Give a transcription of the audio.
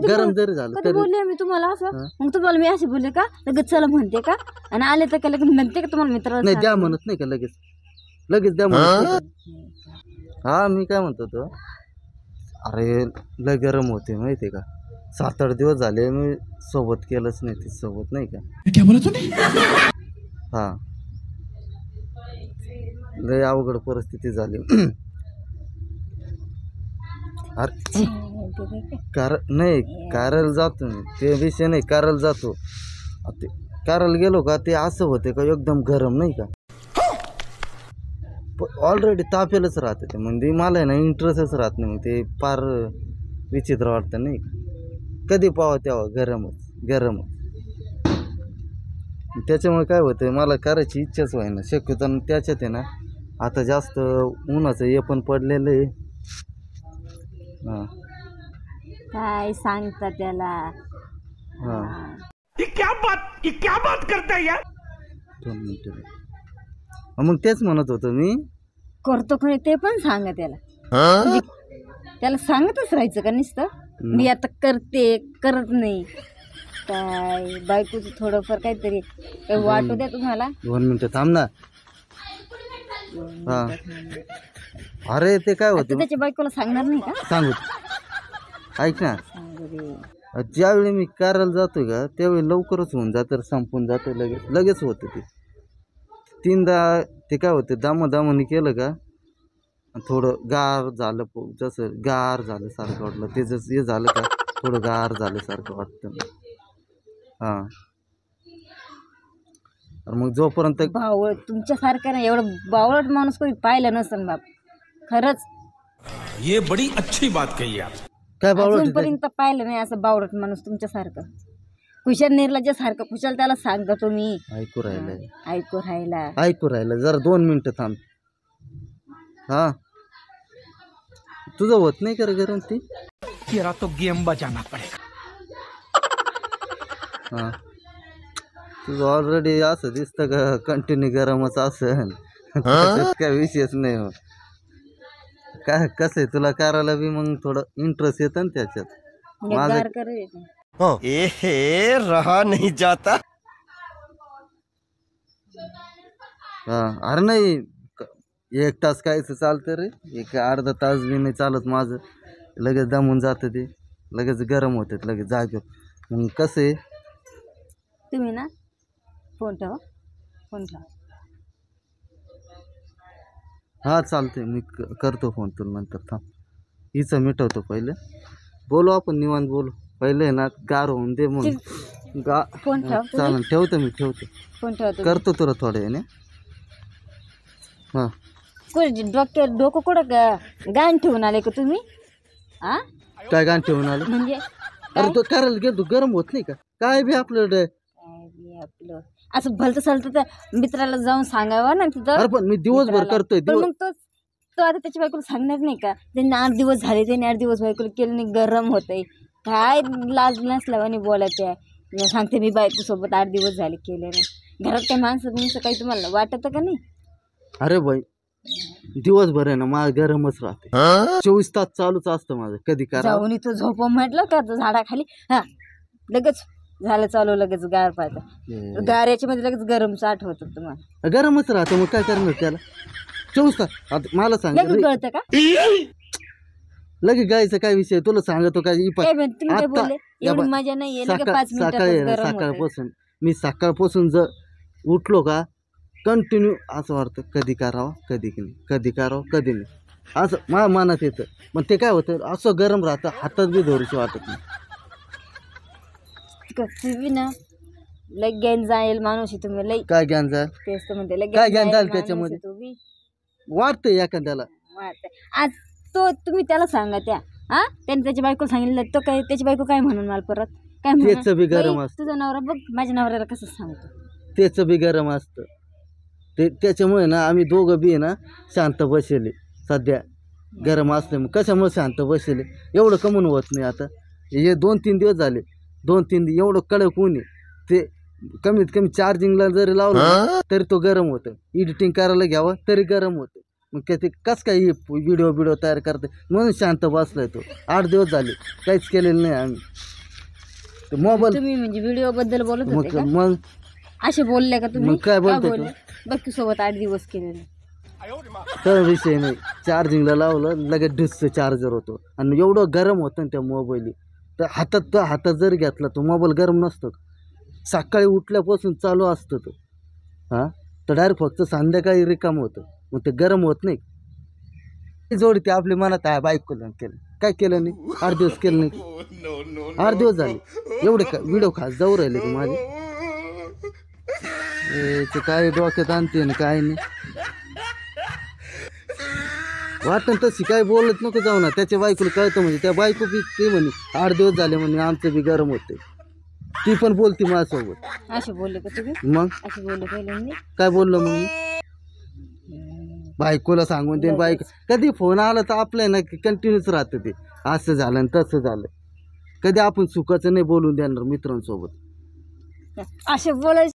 गरम जरी झालं कधी बोलले मी तुम्हाला असं? मग तुम्हाला मी असे बोलले का लगेच चला म्हणते का? आणि आले तर का लगेच म्हणते का तुम्हाला मित्राला? नाही द्या म्हणत नाही का लगेच लगेच द्या म्हणत नाही का? हा मी काय म्हणतो तो अरे लय गरम होते माहिती का 7-8 दिवस झाले मी सोबत केलंच नाही ती सोबत नाही का क्या बोला तूने? हा लय अवघड परिस्थिती झाली अरे नाही कारल जातो मी ते विषय नाही कारल जातो ते कारल गेलो का ते असं होते का एकदम गरम नाही का ऑलरेडी तापेलच राहते ते म्हणजे मला आहे ना इंटरेस्टच राहत नाही ते फार विचित्र वाटतं नाही का कधी पाहावं तेव्हा गरमच त्याच्यामुळे काय होतं मला करायची इच्छाच व्हाय ना शक्यतो त्याच्यात आहे ना आता जास्त उन्हाचं हे पण पडलेलं आहे हां काय सांगता त्याला? हां ये क्या बात करता है यार? 2 मिनिटं मग तेच म्हणत होतो मी करतो कोणी ते पण सांगा त्याला. म्हणजे त्याला सांगतच राहायचं का नुसतं मी आता करते करत नाही काय बायकोचं थोडंफार काहीतरी काही वाटू द्या तुम्हाला. 2 मिनिटं थांब ना. हां अरे ते काय होतं त्याच्या बायकोला सांगणार नाही का? सांगू ऐक ना सांगू दे. ज्यावेळी मी करायला जातो का त्यावेळी लवकरच होऊन जातं संपून जातं लगेच होतं ते 3दा ते काय होतं दामादामाने केलं का थोडं गार झालं जसं गार झाल्यासारखं वाटलं ते जसं हे झालं का थोडं गार झाल्यासारखं वाटतं. हां मग जोपर्यंत बावळ तुमच्यासारखं ना एवढं बावळट माणूस कोणी पाहिलं नसेल बाप खरंच. ये बड़ी अच्छी बात कही आप. काय बावळट अजूनपर्यंत पाहिलं नाही असं बावळट माणूस तुमच्यासारखं. कुशल निर्लज्ज सारखं कुशल त्याला सांगतो तुम्ही. ऐकू राहिलं जरा 2 मिनिटं थांब. हां तुझं होत नाही का गरम ती? तेरा तो गेम बजाना पडेगा. हां तुझं ऑलरेडी असं दिसतं का कंटिन्यू गरमच असेल काय विषयच नाही हो. काय कसं आहे तुला करायला बी मग थोडं इंटरेस्ट येतं ना त्याच्यात. माझं हे रहा नहीं जाता. हां अरे नाही 1 तास कायचं चालतं रे एक अर्धा तास बी नाही चालत माझं लगेच दमून जातं ते लगेच गरम होतात लगेच जागेवर. मग कसं आहे तुम्ही ना फोन ठेवा. हां चालतंय मी करतो फोन तुला नंतर. थांब हिचं मिटवतो पहिले बोलू आपण निवांत बोलू पहिले ना गार होऊन दे मग फोन ठेवा. चालेल ठेवतो मी फोन ठेवा. करतो तुला थोड्या वेळाने. हां डॉक्टर डोकं कुठं गाण ठेवून आले का तुम्ही? हा काय गाण ठेवून आलं म्हणजे अरे तो करायला गेलो गरम होत नाही का काय बी आपलं असं भलतं चालतं तर मित्राला जाऊन सांगावं ना तिथं. अरे पण मी दिवसभर करतोय पण मग तो आता त्याच्या बायकोला सांगणार नाही का? त्यांनी 8 दिवस झाले त्यांनी 8 दिवस बायकोला केलं नाही गरम होतंय काय लाज नसल्यावानी बोलायचं. मी सांगते मी बायकोसोबत 8 दिवस झाले केले नाही. घरात काही माणसं काही तुम्हाला वाटतं का नाही? अरे बाई दिवसभर आहे ना माझं गरमच राहते 24 तास चालूच असतं माझं. कधी करा जाऊन इथं झोप म्हटलं का झाडाखाली हा लगेच झालं चालू लगेच गार पाहतं गार याच्यामध्ये लगेच गरम चाट होतं तुम्हाला. गरमच राहतं मग काय करणार त्याला 24 तास. आता मला सांग लगेच गळतं का? लगेच गायचं काय विषय तुला सांगतो काय तुम्ही काय बोलले एवढी मजा नाही लगेच 5 मिनिटात सकाळपासून मी सकाळपासून जर उठलो का कंटिन्यू असं वाटतं कधी करावं कधी नाही असं माझ्या मनात येतं. मग ते काय होतं असं गरम राहतं हातात बी धरूशी वाटत नाही. तुम्ही ना लय ज्ञान जाईल माणूस तुम्ही लय काय ज्ञान जाईल तेच तर म्हणते काय ज्ञान जाईल त्याच्यामध्ये तुम्ही वाटतंय एखाद्याला आज तुम्ही त्याला सांगा त्या हा त्याने त्याच्या बायकोला सांगितलं तो काय त्याची बायको काय म्हणून मला परत काय त्याचं बी गरम असतं. तुझा नवरा बघ माझ्या नवऱ्याला कसं सांगतो त्याचं बी गरम असतं ते त्याच्यामुळे ना आम्ही दोघं बी ना शांत बसले सध्या गरम असले. मग कशामुळे शांत बसले एवढं कमून होत नाही. आता हे 2-3 दिवस झाले 2-3 एवढं कडक ऊन आहे ते कमीत कमी चार्जिंगला जरी लावलं तरी तो गरम होतं. एडिटिंग करायला घ्यावं तरी गरम होतं. मग ते कसं काय व्हिडिओ तयार करते म्हणून शांत बसलाय तो. 8 दिवस झाले काहीच केलेलं नाही आम्ही. मोबाईल तुम्ही म्हणजे व्हिडिओ बद्दल बोलत होते मग का? मग असे बोलले का तुम्ही? मग काय बोलते बोलले बाकी सोबत 8 दिवस केले नाही. तर विषय नाही, चार्जिंगला लावलं लगेच डिस्क चार्जर होतो आणि एवढं गरम होतं ना त्या मोबाईल, तर हातात जर घेतला तो मोबाईल गरम नसतो. सकाळी उठल्यापासून चालू असतं तो, हां, तर डायरेक्ट फक्त संध्याकाळी रिकाम होतं, मग ते गरम होत नाही. ती जोडी ती आपली मनात आहे, बायकोला केलं काय केलं नाही, 8 दिवस केलं नाही, 8 दिवस झाले एवढे का व्हिडिओ खास जाऊ राहिले की माझे, ते काय डोक्यात आणते ना काय नाही. वाटतं तशी काय बोलत नको जाऊ ना, त्याच्या बायकोला कळतं म्हणजे त्या बायको बी ते म्हणे 8 दिवस झाले म्हणे आमचं बी गरम होते, ती पण बोलती माझ्यासोबत. असे बोलले का तुम्ही? मग असे बोलले पहिल्यांदा? काय बोललो मग मी? बायकोला सांगून ते बायको कधी फोन आला तर आपल्या ना कंटिन्यूच राहतं ते, असं झालं आणि तसं झालं. कधी आपण सुखाचं नाही बोलून देणार मित्रांसोबत. असे बोलायचे